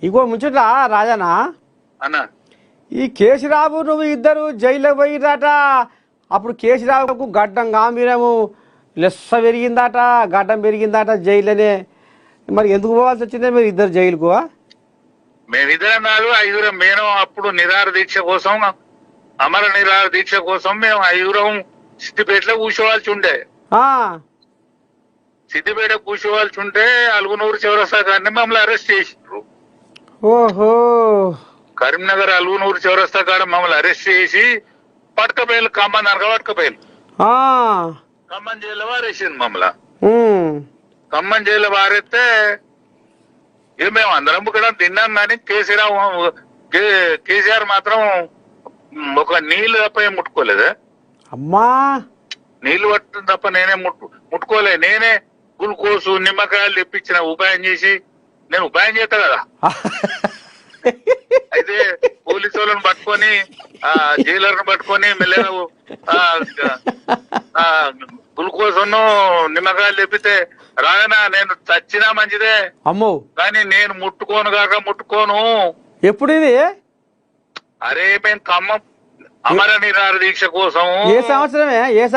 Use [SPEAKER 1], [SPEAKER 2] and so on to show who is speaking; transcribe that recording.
[SPEAKER 1] ఇంకో ముచ్చట రాజనా,
[SPEAKER 2] అన్న
[SPEAKER 1] ఈ కేసీరావు నువ్వు ఇద్దరు జైల్లో పోయిరట. అప్పుడు కేసీరావుకు గడ్డం గాంభీర్యము లెస్స పెరిగిందట, గడ్డం పెరిగిందట జైల్లోనే. మరి ఎందుకు పోవాల్సి వచ్చిందే మీరు ఇద్దరు జైలుకు?
[SPEAKER 2] మేమిద్దరం కాదు, ఐదుగురం. మేము అప్పుడు నిరాహార దీక్ష కోసం, అమర నిరాహార దీక్ష కోసం మేము ఐదుగురం సిద్దిపేటలో కూర్చోవాల్సి ఉండే. సిద్దిపేట కూర్చోవాల్సి ఉంటే అలుగునూరు చౌరస్తా గారిని మమ్మల్ని అరెస్ట్ చేసిండ్రు.
[SPEAKER 1] ఓహో,
[SPEAKER 2] కరీంనగర్ అలుగునూరు చౌరస్తా కాడ మమ్మల్ని అరెస్ట్ చేసి పట్టకపోయారు, ఖమ్మం అనగా పట్టకపోయారు. ఖమ్మం జైల్లో వారేసింది మమ్మల్ని. ఖమ్మం జైల్లో వారేస్తే మేము అందరం ఇక్కడ తిన్నాం, కానీ కేసీఆర్ మాత్రం ఒక నీళ్లు తప్ప ఏం ముట్టుకోలేదు.
[SPEAKER 1] అమ్మా,
[SPEAKER 2] నీళ్లు పట్టడం తప్ప నేనే ముట్టుకోలే. నేనే గ్లూకోసు నిమ్మకాయలు తెప్పించిన, ఉపాయం చేసి. నేను ఉపాయం చేస్తా కదా. అయితే పోలీసు వాళ్ళని పట్టుకొని, జైలర్ను పట్టుకొని మెల్లగా గ్లూకోజ్ నిమ్మకాయలు తెప్పితే, రాగనా నేను చచ్చినా మంచిదే
[SPEAKER 1] అమ్మో,
[SPEAKER 2] కానీ నేను ముట్టుకోను కాక ముట్టుకోను.
[SPEAKER 1] ఎప్పుడు ఇది?
[SPEAKER 2] అరే మేము ఖమ్మం అమర నిరాహార దీక్ష కోసం.
[SPEAKER 1] ఏ సంవత్సరమే?